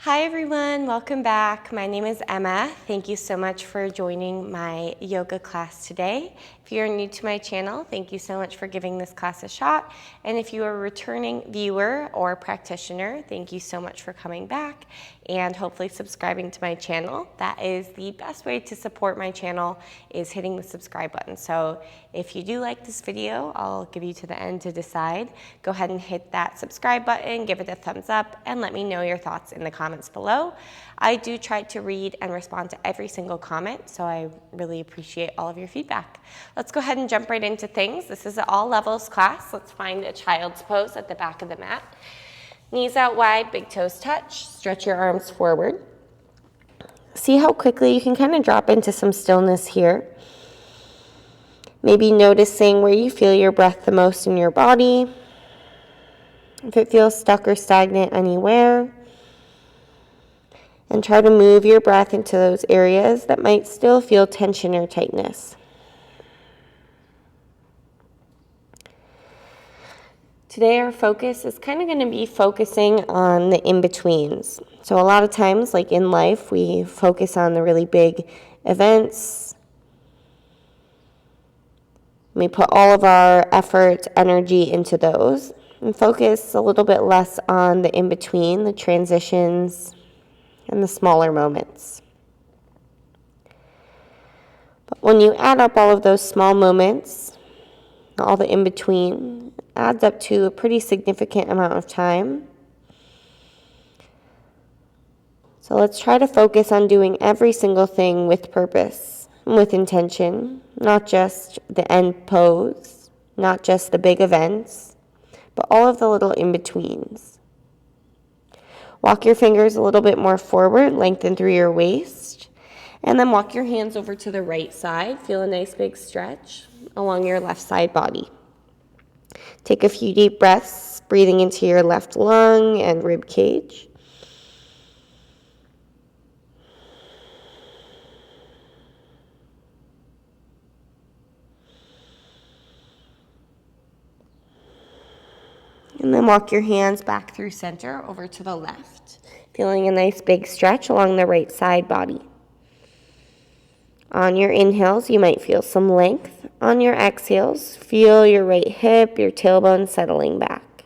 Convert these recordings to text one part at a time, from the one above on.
Hi everyone, welcome back. My name is Emma. Thank you so much for joining my yoga class today. If you're new to my channel, thank you so much for giving this class a shot. And if you are a returning viewer or practitioner, thank you so much for coming back and hopefully subscribing to my channel. That is the best way to support my channel, is hitting the subscribe button. So if you do like this video, I'll give you to the end to decide. Go ahead and hit that subscribe button, give it a thumbs up, and let me know your thoughts in the comments below. I do try to read and respond to every single comment, so I really appreciate all of your feedback. Let's go ahead and jump right into things. This is an all levels class. Let's find a child's pose at the back of the mat. Knees out wide, big toes touch. Stretch your arms forward. See how quickly you can kind of drop into some stillness here. Maybe noticing where you feel your breath the most in your body. If it feels stuck or stagnant anywhere. And try to move your breath into those areas that might still feel tension or tightness. Today our focus is kind of going to be focusing on the in-betweens. So a lot of times, like in life, we focus on the really big events. We put all of our effort, energy into those, and focus a little bit less on the in-between, the transitions, and the smaller moments. But when you add up all of those small moments, all the in-between, adds up to a pretty significant amount of time. So let's try to focus on doing every single thing with purpose, with intention, not just the end pose, not just the big events, but all of the little in-betweens. Walk your fingers a little bit more forward, lengthen through your waist, and then walk your hands over to the right side. Feel a nice big stretch along your left side body. Take a few deep breaths, breathing into your left lung and rib cage. And then walk your hands back through center over to the left, feeling a nice big stretch along the right side body. On your inhales, you might feel some length. On your exhales, feel your right hip, your tailbone settling back.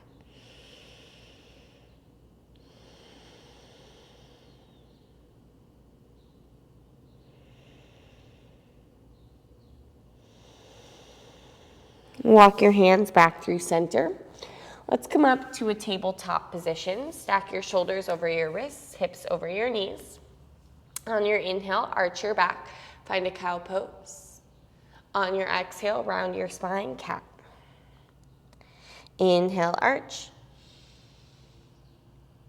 Walk your hands back through center. Let's come up to a tabletop position. Stack your shoulders over your wrists, hips over your knees. On your inhale, arch your back. Find a cow pose. On your exhale, round your spine, cat. Inhale, arch.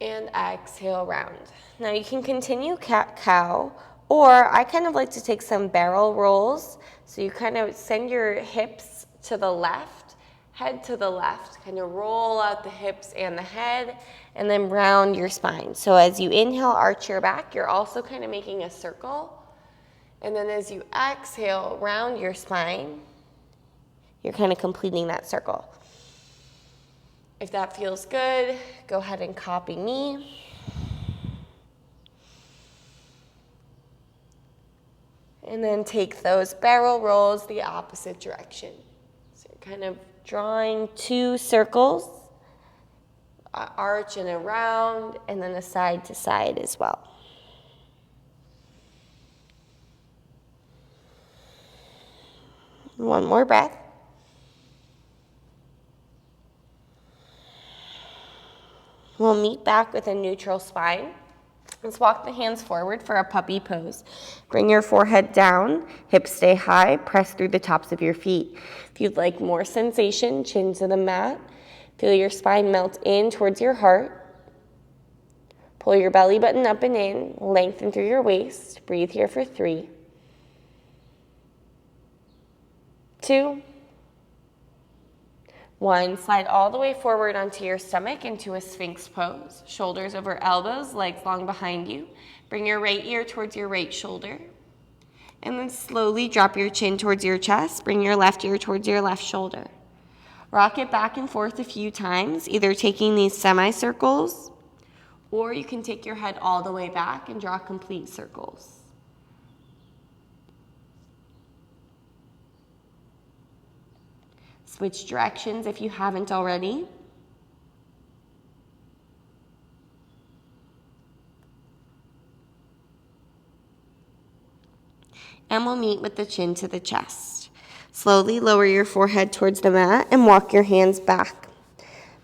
And exhale, round. Now you can continue cat, cow, or I kind of like to take some barrel rolls. So you kind of send your hips to the left, head to the left, kind of roll out the hips and the head, and then round your spine. So as you inhale, arch your back, you're also kind of making a circle. And then as you exhale, round your spine, you're kind of completing that circle. If that feels good, go ahead and copy me. And then take those barrel rolls the opposite direction. So you're kind of drawing two circles, arch and around, and then a side to side as well. One more breath. We'll meet back with a neutral spine. Let's walk the hands forward for a puppy pose. Bring your forehead down, hips stay high, press through the tops of your feet. If you'd like more sensation, chin to the mat. Feel your spine melt in towards your heart. Pull your belly button up and in, lengthen through your waist. Breathe here for 3, 2, 1. Slide all the way forward onto your stomach into a Sphinx pose. Shoulders over elbows, legs long behind you. Bring your right ear towards your right shoulder. And then slowly drop your chin towards your chest. Bring your left ear towards your left shoulder. Rock it back and forth a few times, either taking these semicircles Or you can take your head all the way back and draw complete circles. Switch directions if you haven't already. And we'll meet with the chin to the chest. Slowly lower your forehead towards the mat and walk your hands back.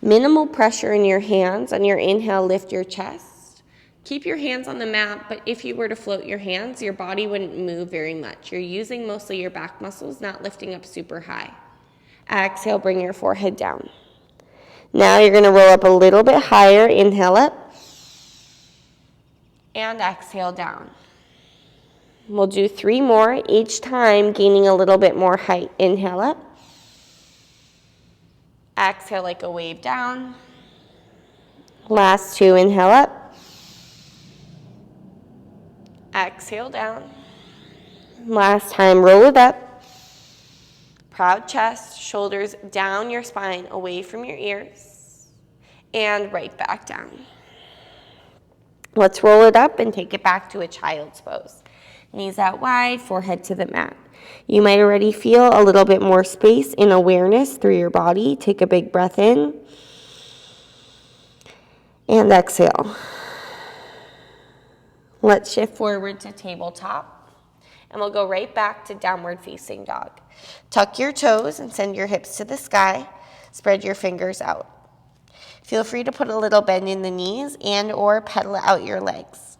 Minimal pressure in your hands. On your inhale, lift your chest. Keep your hands on the mat, but if you were to float your hands, your body wouldn't move very much. You're using mostly your back muscles, not lifting up super high. Exhale, bring your forehead down. Now you're going to roll up a little bit higher. Inhale up. And exhale down. We'll do 3 more, each time gaining a little bit more height. Inhale up. Exhale like a wave down. Last 2, inhale up. Exhale down. Last time, roll it up. Proud chest, shoulders down your spine, away from your ears. And right back down. Let's roll it up and take it back to a child's pose. Knees out wide, forehead to the mat. You might already feel a little bit more space in awareness through your body. Take a big breath in. And exhale. Let's shift forward to tabletop. And we'll go right back to downward facing dog. Tuck your toes and send your hips to the sky. Spread your fingers out. Feel free to put a little bend in the knees and or pedal out your legs.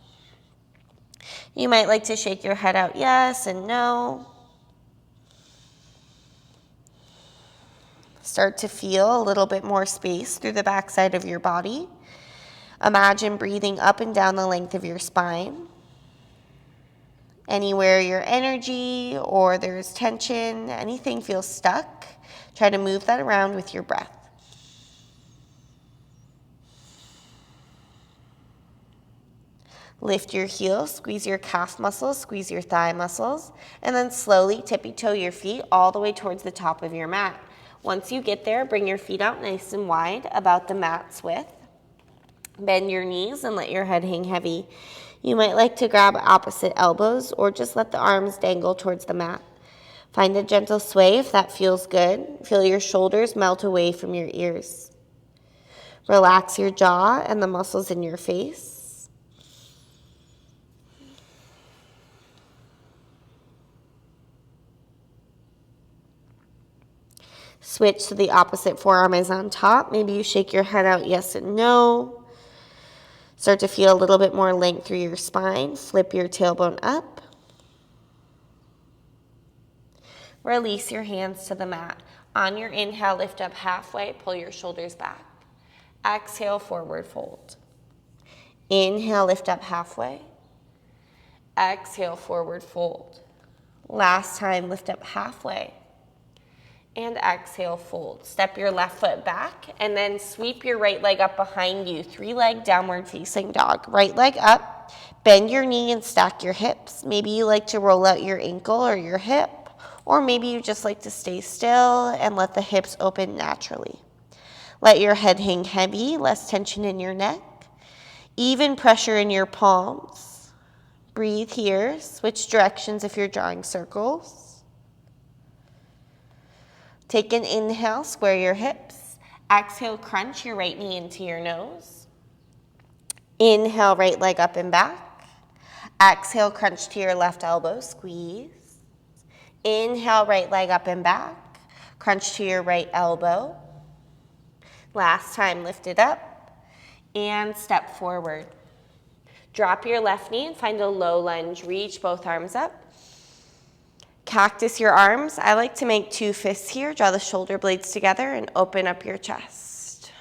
You might like to shake your head out yes and no. Start to feel a little bit more space through the backside of your body. Imagine breathing up and down the length of your spine. Anywhere your energy or there's tension, anything feels stuck, try to move that around with your breath. Lift your heels, squeeze your calf muscles, squeeze your thigh muscles, and then slowly tippy-toe your feet all the way towards the top of your mat. Once you get there, bring your feet out nice and wide, about the mat's width. Bend your knees and let your head hang heavy. You might like to grab opposite elbows or just let the arms dangle towards the mat. Find a gentle sway if that feels good. Feel your shoulders melt away from your ears. Relax your jaw and the muscles in your face. Switch to the opposite forearm is on top. Maybe you shake your head out yes and no. Start to feel a little bit more length through your spine. Flip your tailbone up. Release your hands to the mat. On your inhale, lift up halfway, pull your shoulders back. Exhale, forward fold. Inhale, lift up halfway. Exhale, forward fold. Last time, lift up halfway. And exhale, fold. Step your left foot back and then sweep your right leg up behind you. 3-leg downward facing dog. Right leg up, bend your knee and stack your hips. Maybe you like to roll out your ankle or your hip, or maybe you just like to stay still and let the hips open naturally. Let your head hang heavy, less tension in your neck. Even pressure in your palms. Breathe here. Switch directions if you're drawing circles. Take an inhale, square your hips. Exhale, crunch your right knee into your nose. Inhale, right leg up and back. Exhale, crunch to your left elbow, squeeze. Inhale, right leg up and back. Crunch to your right elbow. Last time, lift it up and step forward. Drop your left knee and find a low lunge. Reach both arms up. Cactus your arms. I like to make 2 fists here. Draw the shoulder blades together and open up your chest.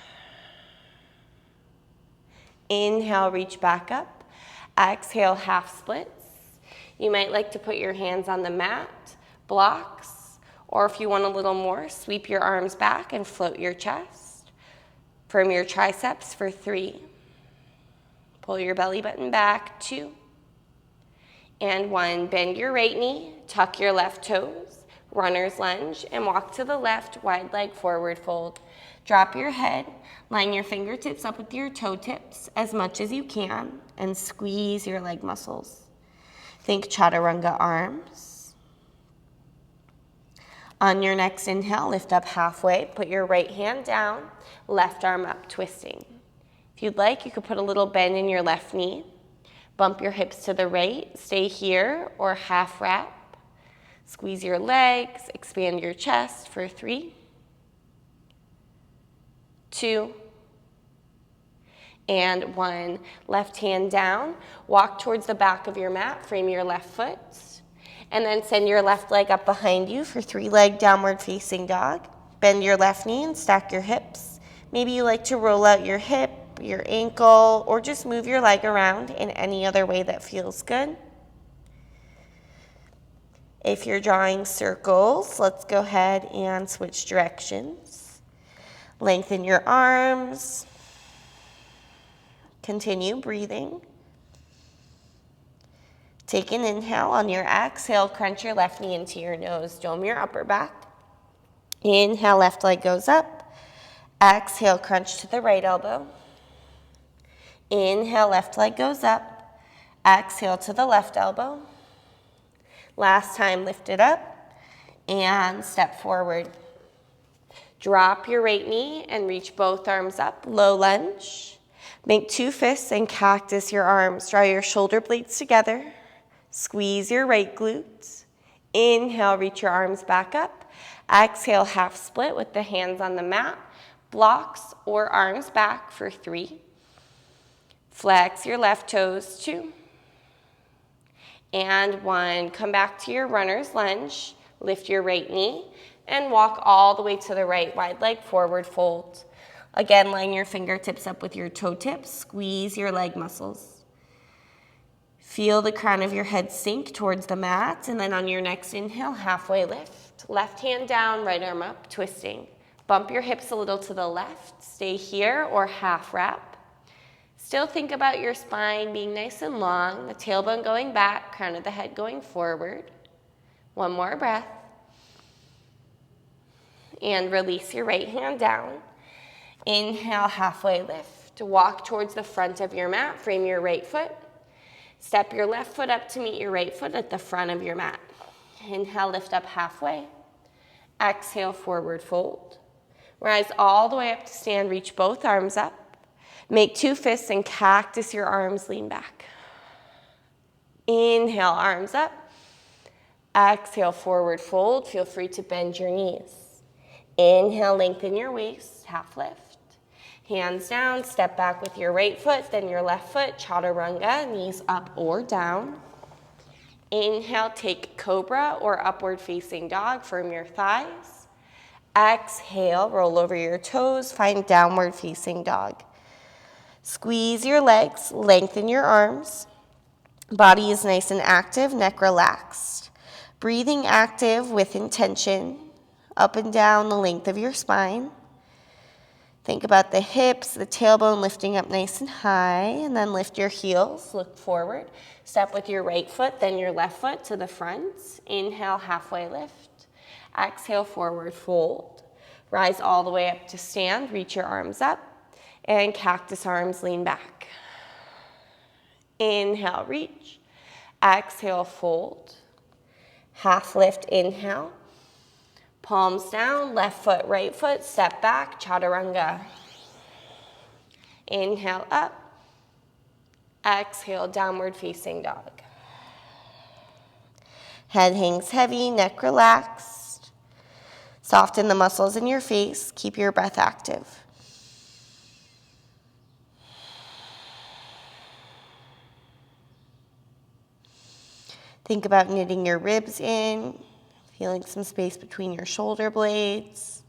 Inhale, reach back up. Exhale, half splits. You might like to put your hands on the mat, blocks, or if you want a little more, sweep your arms back and float your chest. Firm your triceps for 3. Pull your belly button back, 2. And 1, bend your right knee, tuck your left toes, runner's lunge, and walk to the left, wide leg forward fold. Drop your head, line your fingertips up with your toe tips as much as you can, and squeeze your leg muscles. Think chaturanga arms. On your next inhale, lift up halfway, put your right hand down, left arm up, twisting. If you'd like, you could put a little bend in your left knee. Bump your hips to the right, stay here, or half wrap. Squeeze your legs, expand your chest for 3, 2, and 1. Left hand down, walk towards the back of your mat, frame your left foot, and then send your left leg up behind you for 3-leg downward facing dog. Bend your left knee and stack your hips. Maybe you like to roll out your hip, your ankle, or just move your leg around in any other way that feels good. If you're drawing circles, let's go ahead and switch directions. Lengthen your arms. Continue breathing. Take an inhale. On your exhale, crunch your left knee into your nose. Dome your upper back. Inhale, left leg goes up. Exhale, crunch to the right elbow. Inhale, left leg goes up. Exhale to the left elbow. Last time, lift it up and step forward. Drop your right knee and reach both arms up, low lunge. Make 2 fists and cactus your arms. Draw your shoulder blades together. Squeeze your right glutes. Inhale, reach your arms back up. Exhale, half split with the hands on the mat. Blocks or arms back for 3. Flex your left toes, 2. And 1. Come back to your runner's lunge. Lift your right knee and walk all the way to the right, wide leg forward fold. Again, line your fingertips up with your toe tips. Squeeze your leg muscles. Feel the crown of your head sink towards the mat, and then on your next inhale, halfway lift. Left hand down, right arm up, twisting. Bump your hips a little to the left. Stay here or half wrap. Still think about your spine being nice and long, the tailbone going back, crown of the head going forward. 1 more breath. And release your right hand down. Inhale, halfway lift. Walk towards the front of your mat, frame your right foot. Step your left foot up to meet your right foot at the front of your mat. Inhale, lift up halfway. Exhale, forward fold. Rise all the way up to stand, reach both arms up. Make 2 fists and cactus your arms, lean back. Inhale, arms up. Exhale, forward fold. Feel free to bend your knees. Inhale, lengthen your waist, half lift. Hands down, step back with your right foot, then your left foot, chaturanga, knees up or down. Inhale, take cobra or upward facing dog, firm your thighs. Exhale, roll over your toes, find downward facing dog. Squeeze your legs, lengthen your arms. Body is nice and active, neck relaxed. Breathing active with intention, up and down the length of your spine. Think about the hips, the tailbone lifting up nice and high, and then lift your heels, look forward. Step with your right foot, then your left foot to the front. Inhale, halfway lift. Exhale, forward fold. Rise all the way up to stand, reach your arms up. And cactus arms, lean back. Inhale, reach. Exhale, fold. Half lift, inhale. Palms down, left foot, right foot, step back, chaturanga. Inhale, up. Exhale, downward facing dog. Head hangs heavy, neck relaxed. Soften the muscles in your face, keep your breath active. Think about knitting your ribs in, feeling some space between your shoulder blades.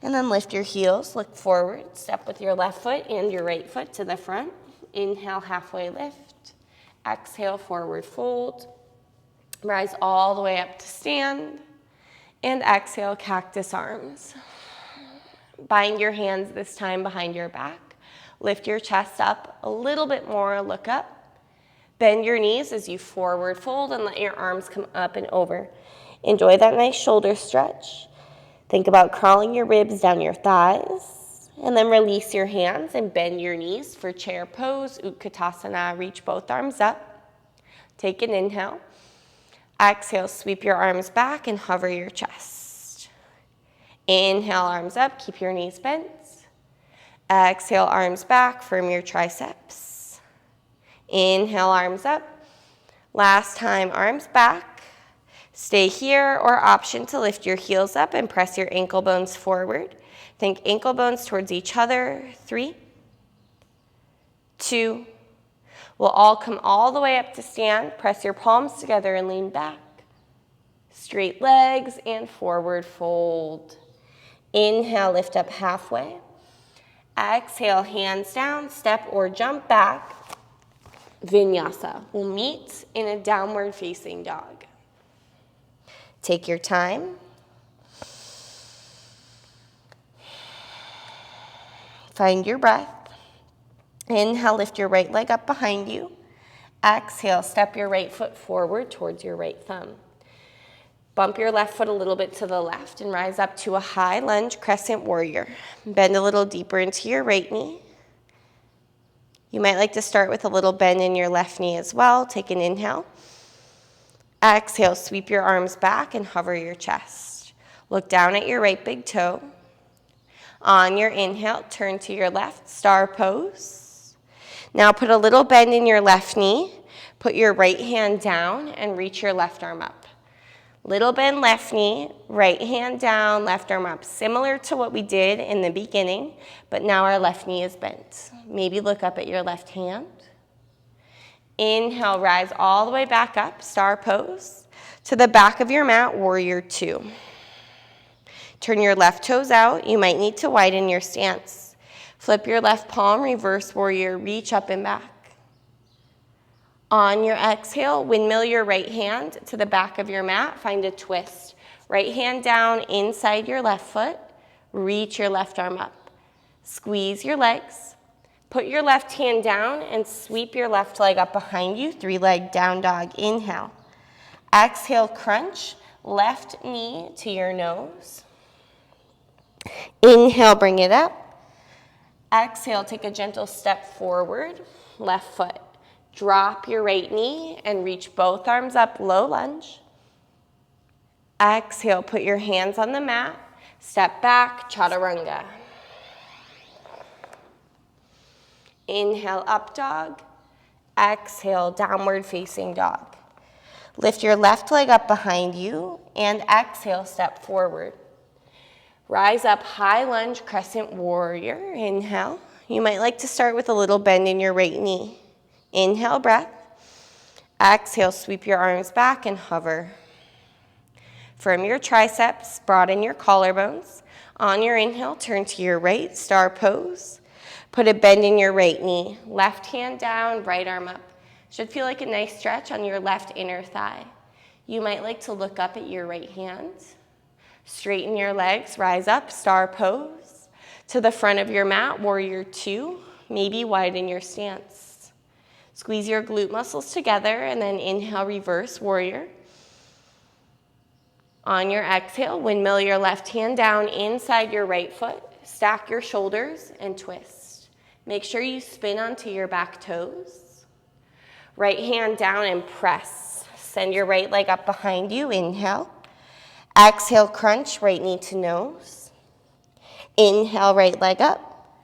And then lift your heels, look forward, step with your left foot and your right foot to the front. Inhale, halfway lift. Exhale, forward fold. Rise all the way up to stand. And exhale, cactus arms. Bind your hands this time behind your back. Lift your chest up a little bit more, look up. Bend your knees as you forward fold and let your arms come up and over. Enjoy that nice shoulder stretch. Think about crawling your ribs down your thighs, and then release your hands and bend your knees for chair pose, Utkatasana. Reach both arms up. Take an inhale. Exhale, sweep your arms back and hover your chest. Inhale, arms up, keep your knees bent. Exhale, arms back, firm your triceps. Inhale, arms up. Last time, arms back. Stay here, or option to lift your heels up and press your ankle bones forward. Think ankle bones towards each other. 3, 2. We'll all come all the way up to stand. Press your palms together and lean back. Straight legs and forward fold. Inhale, lift up halfway. Exhale, hands down, step or jump back. Vinyasa. We'll meet in a downward facing dog. Take your time. Find your breath. Inhale, lift your right leg up behind you. Exhale, step your right foot forward towards your right thumb. Bump your left foot a little bit to the left and rise up to a high lunge crescent warrior. Bend a little deeper into your right knee. You might like to start with a little bend in your left knee as well. Take an inhale. Exhale, sweep your arms back and hover your chest. Look down at your right big toe. On your inhale, turn to your left, star pose. Now put a little bend in your left knee. Put your right hand down and reach your left arm up. Little bend left knee, right hand down, left arm up. Similar to what we did in the beginning, but now our left knee is bent. Maybe look up at your left hand. Inhale, rise all the way back up, star pose. To the back of your mat, warrior 2. Turn your left toes out. You might need to widen your stance. Flip your left palm, reverse warrior, reach up and back. On your exhale, windmill your right hand to the back of your mat. Find a twist. Right hand down inside your left foot. Reach your left arm up. Squeeze your legs. Put your left hand down and sweep your left leg up behind you. 3-leg down dog. Inhale. Exhale, crunch. Left knee to your nose. Inhale, bring it up. Exhale, take a gentle step forward. Left foot. Drop your right knee and reach both arms up, low lunge. Exhale, put your hands on the mat. Step back, chaturanga. Inhale, up dog. Exhale, downward facing dog. Lift your left leg up behind you and exhale, step forward. Rise up, high lunge, crescent warrior. Inhale. You might like to start with a little bend in your right knee. Inhale, breath. Exhale, sweep your arms back and hover. Firm your triceps, broaden your collarbones. On your inhale, turn to your right, star pose. Put a bend in your right knee. Left hand down, right arm up. Should feel like a nice stretch on your left inner thigh. You might like to look up at your right hand. Straighten your legs, rise up, star pose. To the front of your mat, warrior 2. Maybe widen your stance. Squeeze your glute muscles together and then inhale, reverse warrior. On your exhale, windmill your left hand down inside your right foot. Stack your shoulders and twist. Make sure you spin onto your back toes. Right hand down and press. Send your right leg up behind you. Inhale. Exhale, crunch, right knee to nose. Inhale, right leg up.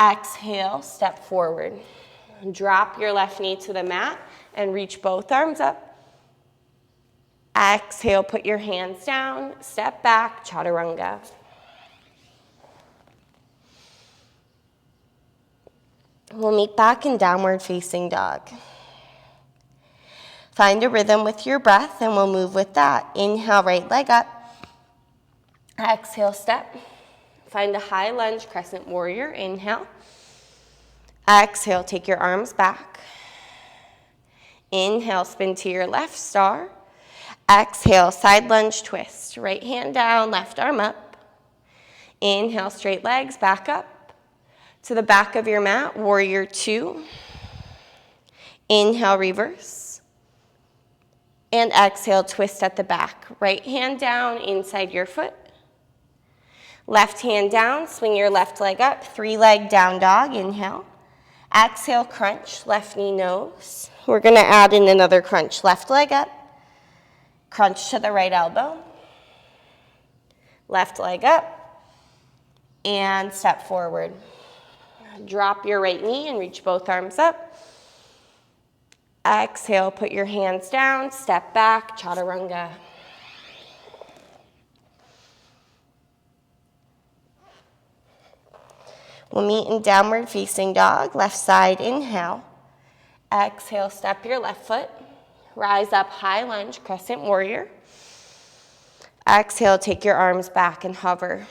Exhale, step forward. Drop your left knee to the mat and reach both arms up. Exhale, put your hands down, step back, chaturanga. We'll meet back in downward facing dog. Find a rhythm with your breath and we'll move with that. Inhale, right leg up. Exhale, step. Find a high lunge, crescent warrior. Inhale. Exhale, take your arms back. Inhale, spin to your left, star. Exhale, side lunge twist. Right hand down, left arm up. Inhale, straight legs, back up. To the back of your mat, warrior 2. Inhale, reverse. And exhale, twist at the back. Right hand down inside your foot. Left hand down, swing your left leg up. 3-leg down dog, inhale. Exhale, crunch, left knee nose. We're gonna add in another crunch. Left leg up. Crunch to the right elbow. Left leg up. And step forward. Drop your right knee and reach both arms up. Exhale, put your hands down, step back, chaturanga. We'll meet in downward facing dog. Left side, inhale. Exhale, step your left foot. Rise up, high lunge, crescent warrior. Exhale, take your arms back and hover.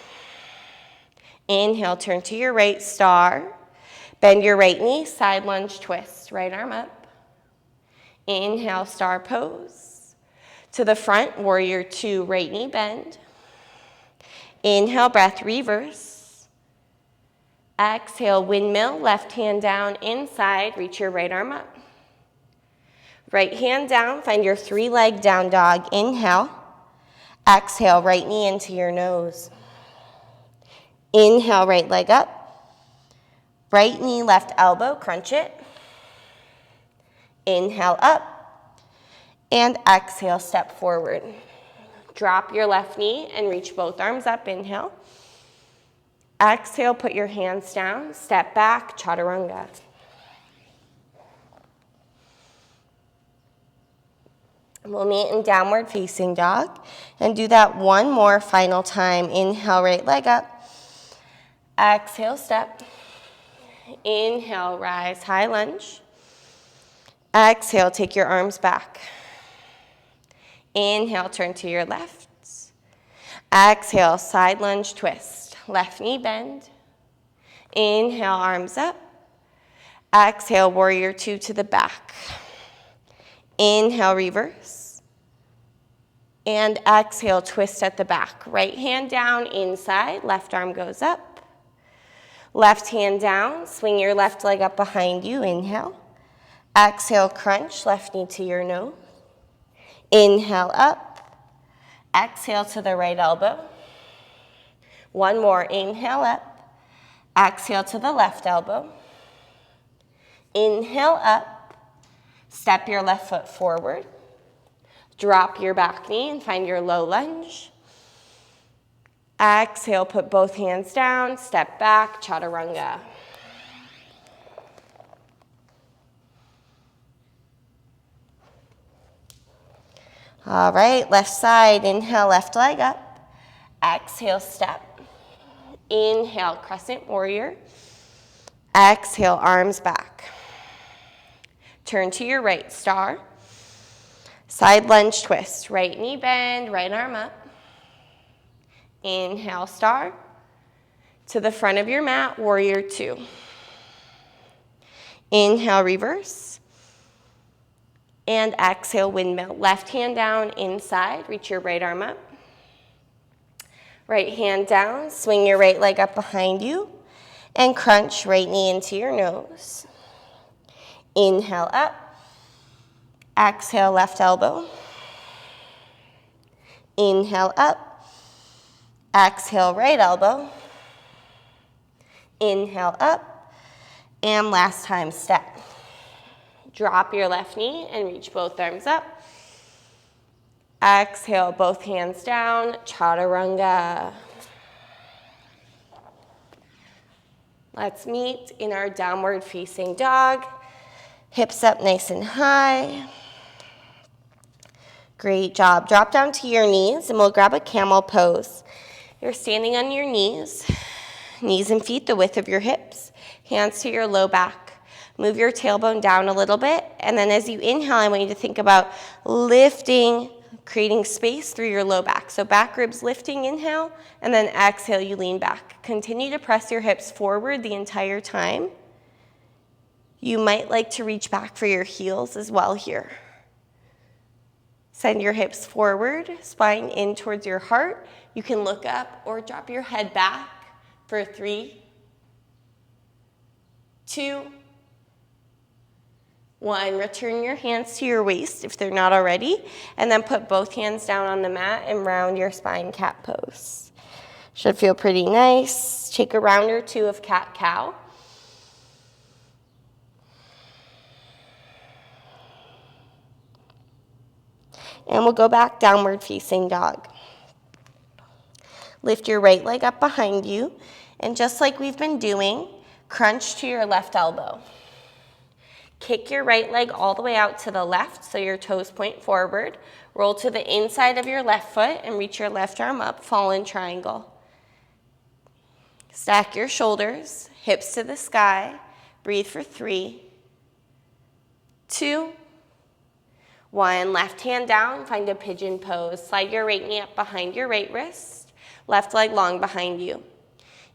Inhale, turn to your right, star. Bend your right knee, side lunge twist. Right arm up. Inhale, star pose. To the front, warrior 2, right knee bend. Inhale, breath, reverse. Exhale, windmill, left hand down, inside, reach your right arm up. Right hand down, find your 3-leg down dog, inhale. Exhale, right knee into your nose. Inhale, right leg up. Right knee, left elbow, crunch it. Inhale up. And exhale, step forward. Drop your left knee and reach both arms up, inhale. Exhale, put your hands down, step back, chaturanga. We'll meet in downward facing dog and do that one more final time. Inhale, right leg up. Exhale, step. Inhale, rise, high lunge. Exhale, take your arms back. Inhale, turn to your left. Exhale, side lunge twist. Left knee bend. Inhale, arms up. Exhale, warrior 2 to the back. Inhale, reverse. And exhale, twist at the back. Right hand down, inside. Left arm goes up. Left hand down. Swing your left leg up behind you. Inhale. Exhale, crunch. Left knee to your nose. Inhale, up. Exhale to the right elbow. One more. Inhale, up. Exhale to the left elbow. Inhale, up. Step your left foot forward. Drop your back knee and find your low lunge. Exhale, put both hands down, step back, chaturanga. All right, left side, inhale, left leg up. Exhale, step. Inhale, crescent warrior. Exhale, arms back. Turn to your right, star. Side lunge twist. Right knee bend, right arm up. Inhale, star. To the front of your mat, warrior 2. Inhale, reverse. And exhale, windmill. Left hand down, inside. Reach your right arm up. Right hand down. Swing your right leg up behind you. And crunch right knee into your nose. Inhale, up. Exhale, left elbow. Inhale, up. Exhale, right elbow. Inhale, up. And last time, step. Drop your left knee and reach both arms up. Exhale, both hands down, chaturanga. Let's meet in our downward facing dog. Hips up nice and high. Great job. Drop down to your knees and we'll grab a camel pose. You're standing on your knees and feet the width of your hips, hands to your low back. Move your tailbone down a little bit, and then as you inhale, I want you to think about lifting, creating space through your low back. So back ribs lifting, inhale, and then exhale, you lean back. Continue to press your hips forward the entire time. You might like to reach back for your heels as well here. Send your hips forward, spine in towards your heart. You can look up or drop your head back for 3, 2, 1, return your hands to your waist if they're not already, and then put both hands down on the mat and round your spine cat pose. Should feel pretty nice. Take a round or two of cat-cow. And we'll go back downward facing dog. Lift your right leg up behind you, and just like we've been doing, crunch to your left elbow. Kick your right leg all the way out to the left so your toes point forward. Roll to the inside of your left foot and reach your left arm up, fall in triangle. Stack your shoulders, hips to the sky. Breathe for 3, 2, 1. Left hand down, find a pigeon pose. Slide your right knee up behind your right wrist. Left leg long behind you.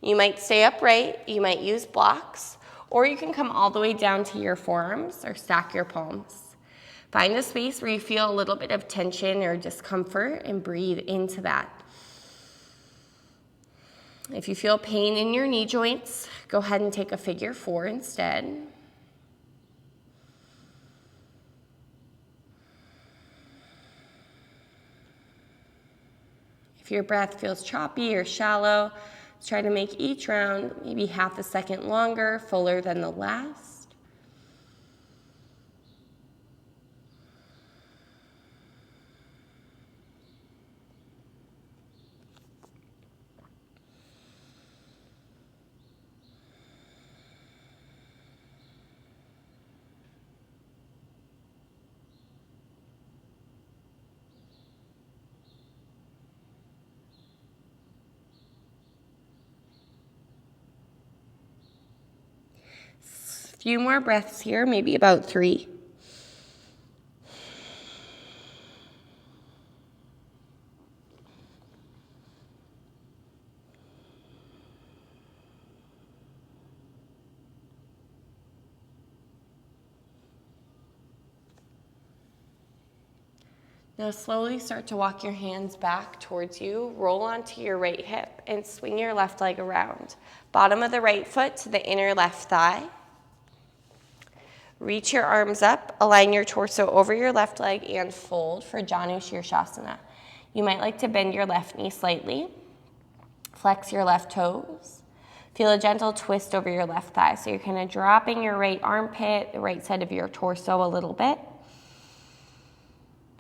You might stay upright, you might use blocks, or you can come all the way down to your forearms or stack your palms. Find a space where you feel a little bit of tension or discomfort and breathe into that. If you feel pain in your knee joints, go ahead and take a figure 4 instead. If your breath feels choppy or shallow, try to make each round maybe half a second longer, fuller than the last. Few more breaths here, maybe about 3. Now slowly start to walk your hands back towards you, roll onto your right hip, and swing your left leg around. Bottom of the right foot to the inner left thigh. Reach your arms up, align your torso over your left leg, and fold for Janu Shirshasana. You might like to bend your left knee slightly. Flex your left toes. Feel a gentle twist over your left thigh. So you're kind of dropping your right armpit, the right side of your torso a little bit.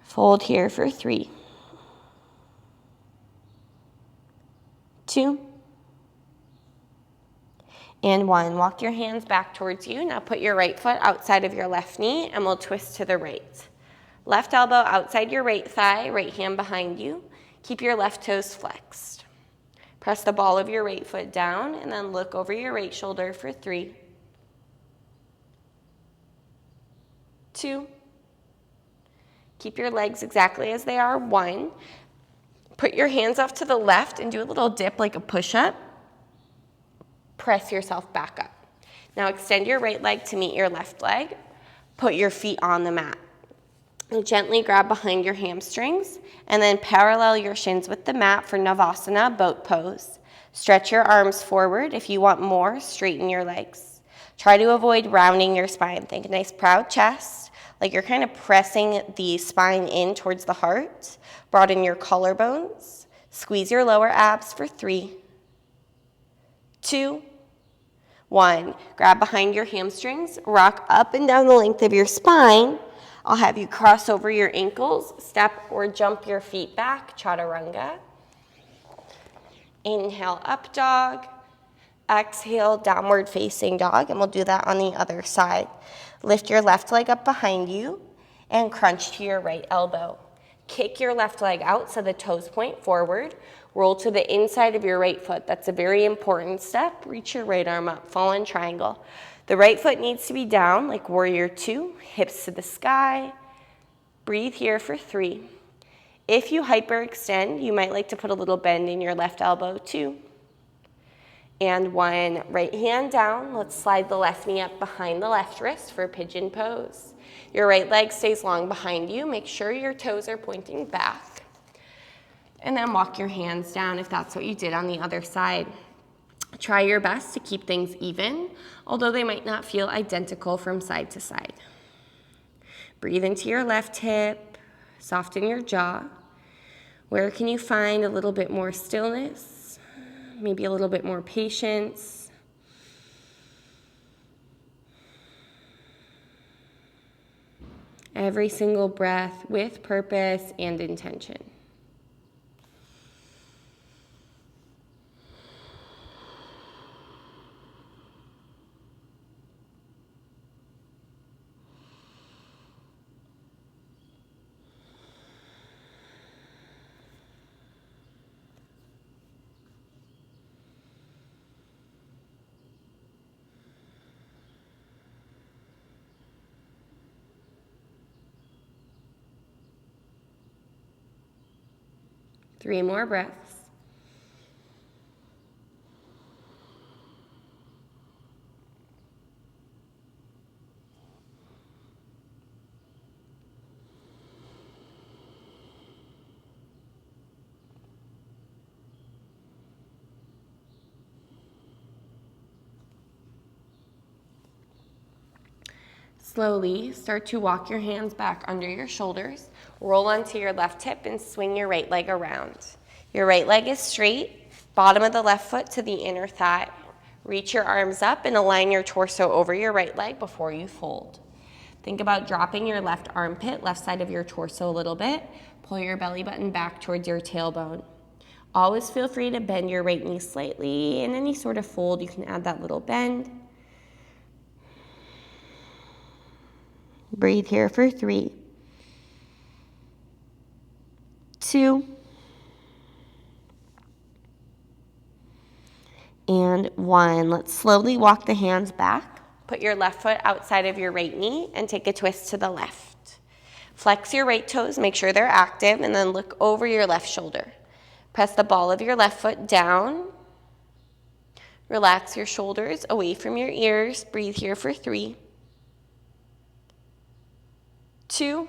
Fold here for 3, 2, and 1. Walk your hands back towards you. Now put your right foot outside of your left knee and we'll twist to the right. Left elbow outside your right thigh, right hand behind you. Keep your left toes flexed. Press the ball of your right foot down and then look over your right shoulder for 3, 2, keep your legs exactly as they are, 1. Put your hands off to the left and do a little dip like a push-up. Press yourself back up. Now extend your right leg to meet your left leg. Put your feet on the mat. Now gently grab behind your hamstrings and then parallel your shins with the mat for Navasana, boat pose. Stretch your arms forward. If you want more, straighten your legs. Try to avoid rounding your spine. Think a nice proud chest, like you're kind of pressing the spine in towards the heart. Broaden your collarbones. Squeeze your lower abs for 3, 2, 1. Grab behind your hamstrings. Rock up and down the length of your spine. I'll have you cross over your ankles, step or jump your feet back, chaturanga. Inhale, up dog. Exhale, downward facing dog, and we'll do that on the other side. Lift your left leg up behind you and crunch to your right elbow. Kick your left leg out so the toes point forward. Roll to the inside of your right foot. That's a very important step. Reach your right arm up, fall in triangle. The right foot needs to be down like warrior 2, hips to the sky. Breathe here for 3. If you hyperextend, you might like to put a little bend in your left elbow, 2. And 1. Right hand down. Let's slide the left knee up behind the left wrist for pigeon pose. Your right leg stays long behind you. Make sure your toes are pointing back. And then walk your hands down if that's what you did on the other side. Try your best to keep things even, although they might not feel identical from side to side. Breathe into your left hip, soften your jaw. Where can you find a little bit more stillness, maybe a little bit more patience? Every single breath with purpose and intention. Three more breaths. Slowly start to walk your hands back under your shoulders. Roll onto your left hip and swing your right leg around. Your right leg is straight, bottom of the left foot to the inner thigh. Reach your arms up and align your torso over your right leg before you fold. Think about dropping your left armpit, left side of your torso a little bit. Pull your belly button back towards your tailbone. Always feel free to bend your right knee slightly. In any sort of fold, you can add that little bend. Breathe here for 3, 2, and 1. Let's slowly walk the hands back. Put your left foot outside of your right knee and take a twist to the left. Flex your right toes, make sure they're active, and then look over your left shoulder. Press the ball of your left foot down. Relax your shoulders away from your ears. Breathe here for 3, 2,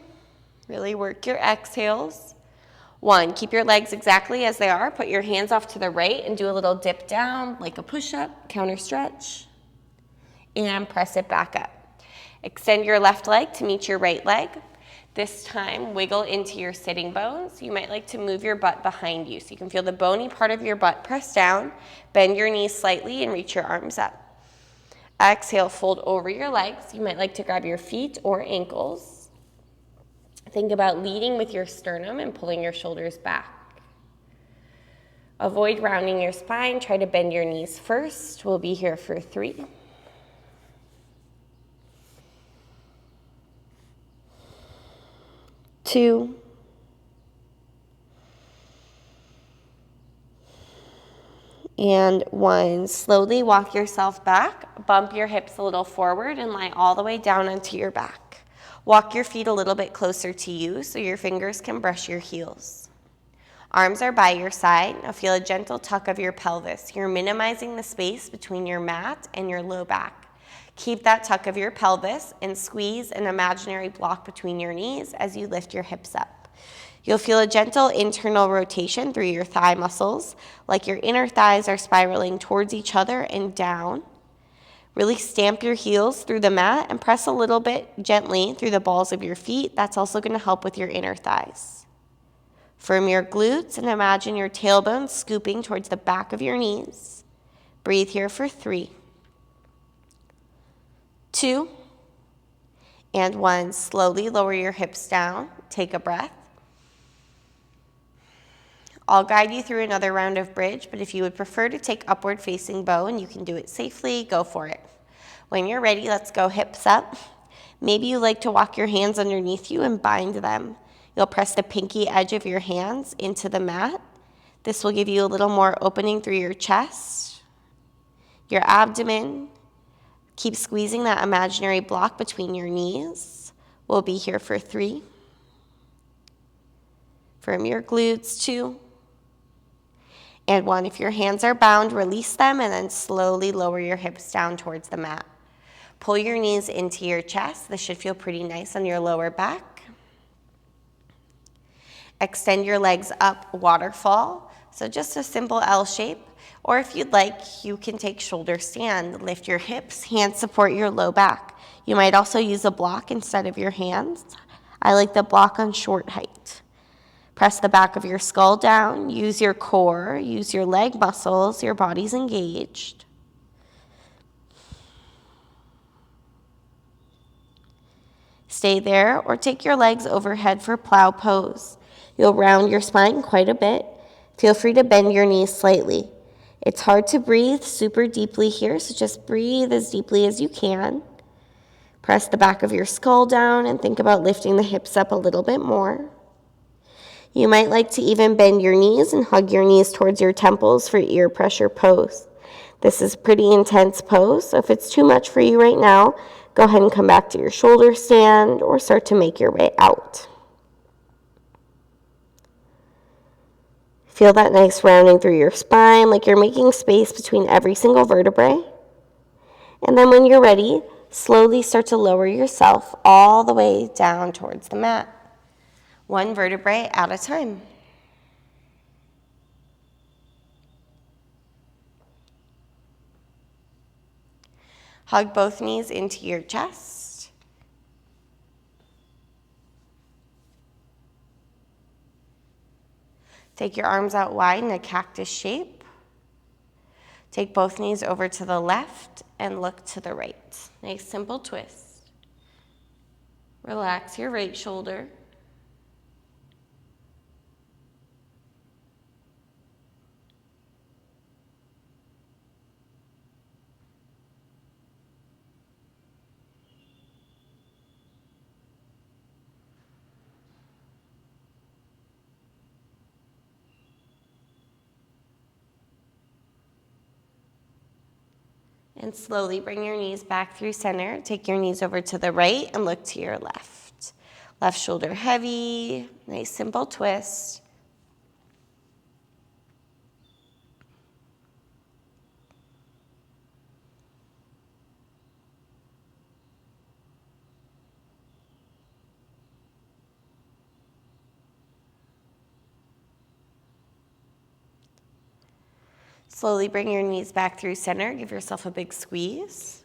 really work your exhales. 1, keep your legs exactly as they are. Put your hands off to the right and do a little dip down like a push-up, counter stretch, and press it back up. Extend your left leg to meet your right leg. This time, wiggle into your sitting bones. You might like to move your butt behind you so you can feel the bony part of your butt press down. Bend your knees slightly and reach your arms up. Exhale, fold over your legs. You might like to grab your feet or ankles. Think about leading with your sternum and pulling your shoulders back. Avoid rounding your spine. Try to bend your knees first. We'll be here for 3, 2, and 1. Slowly walk yourself back. Bump your hips a little forward and lie all the way down onto your back. Walk your feet a little bit closer to you so your fingers can brush your heels. Arms are by your side. Now feel a gentle tuck of your pelvis. You're minimizing the space between your mat and your low back. Keep that tuck of your pelvis and squeeze an imaginary block between your knees as you lift your hips up. You'll feel a gentle internal rotation through your thigh muscles, like your inner thighs are spiraling towards each other and down. Really stamp your heels through the mat and press a little bit gently through the balls of your feet. That's also going to help with your inner thighs. Firm your glutes and imagine your tailbone scooping towards the back of your knees. Breathe here for 3, 2, and 1. Slowly lower your hips down. Take a breath. I'll guide you through another round of bridge, but if you would prefer to take upward facing bow and you can do it safely, go for it. When you're ready, let's go hips up. Maybe you like to walk your hands underneath you and bind them. You'll press the pinky edge of your hands into the mat. This will give you a little more opening through your chest, your abdomen. Keep squeezing that imaginary block between your knees. We'll be here for 3. Firm your glutes, 2. And 1, if your hands are bound, release them and then slowly lower your hips down towards the mat. Pull your knees into your chest. This should feel pretty nice on your lower back. Extend your legs up, waterfall. So just a simple L shape. Or if you'd like, you can take shoulder stand. Lift your hips, hands support your low back. You might also use a block instead of your hands. I like the block on short height. Press the back of your skull down, use your core, use your leg muscles, your body's engaged. Stay there or take your legs overhead for plow pose. You'll round your spine quite a bit. Feel free to bend your knees slightly. It's hard to breathe super deeply here, so just breathe as deeply as you can. Press the back of your skull down and think about lifting the hips up a little bit more. You might like to even bend your knees and hug your knees towards your temples for ear pressure pose. This is a pretty intense pose, so if it's too much for you right now, go ahead and come back to your shoulder stand or start to make your way out. Feel that nice rounding through your spine, like you're making space between every single vertebrae. And then when you're ready, slowly start to lower yourself all the way down towards the mat, one vertebrae at a time. Hug both knees into your chest. Take your arms out wide in a cactus shape. Take both knees over to the left and look to the right. Nice simple twist. Relax your right shoulder. And slowly bring your knees back through center. Take your knees over to the right and look to your left. Left shoulder heavy, nice simple twist. Slowly bring your knees back through center. Give yourself a big squeeze.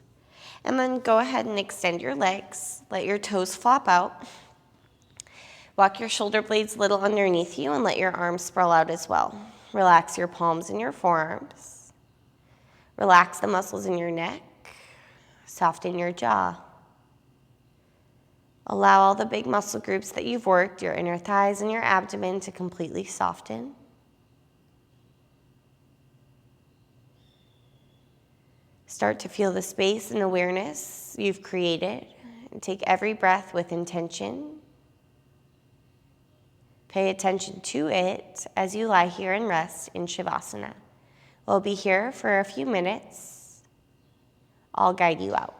And then go ahead and extend your legs. Let your toes flop out. Walk your shoulder blades a little underneath you and let your arms sprawl out as well. Relax your palms and your forearms. Relax the muscles in your neck. Soften your jaw. Allow all the big muscle groups that you've worked, your inner thighs and your abdomen, to completely soften. Start to feel the space and awareness you've created, and take every breath with intention. Pay attention to it as you lie here and rest in Savasana. We'll be here for a few minutes. I'll guide you out.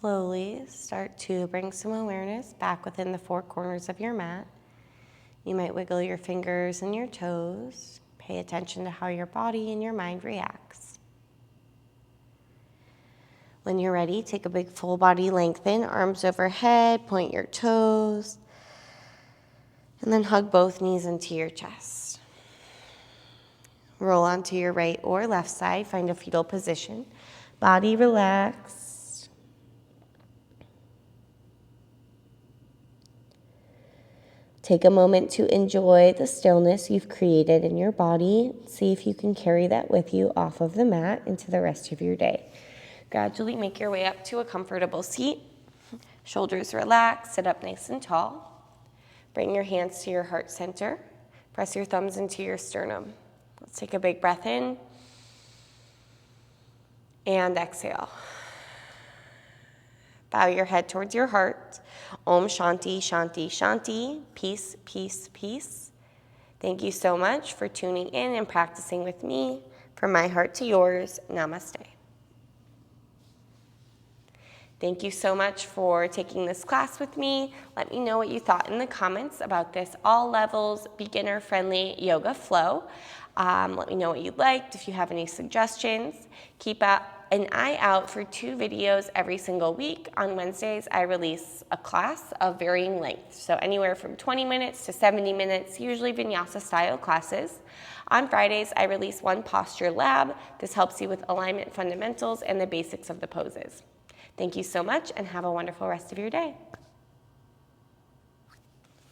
slowly start to bring some awareness back within the four corners of your mat. You might wiggle your fingers and your toes. Pay attention to how your body and your mind reacts. When you're ready, take a big full body lengthen, arms overhead, point your toes, and then hug both knees into your chest. Roll onto your right or left side, find a fetal position. Body relaxed. Take a moment to enjoy the stillness you've created in your body. See if you can carry that with you off of the mat into the rest of your day. Gradually make your way up to a comfortable seat. Shoulders relaxed, sit up nice and tall. Bring your hands to your heart center. Press your thumbs into your sternum. Let's take a big breath in and exhale. Bow your head towards your heart. Om Shanti, Shanti, Shanti. Peace, peace, peace. Thank you so much for tuning in and practicing with me. From my heart to yours, namaste. Thank you so much for taking this class with me. Let me know what you thought in the comments about this all levels, beginner-friendly yoga flow. Let me know what you liked, if you have any suggestions. Keep an eye out for 2 videos every single week. On Wednesdays, I release a class of varying lengths, so anywhere from 20 minutes to 70 minutes, usually Vinyasa style classes. On Fridays, I release one posture lab. This helps you with alignment fundamentals and the basics of the poses. Thank you so much and have a wonderful rest of your day.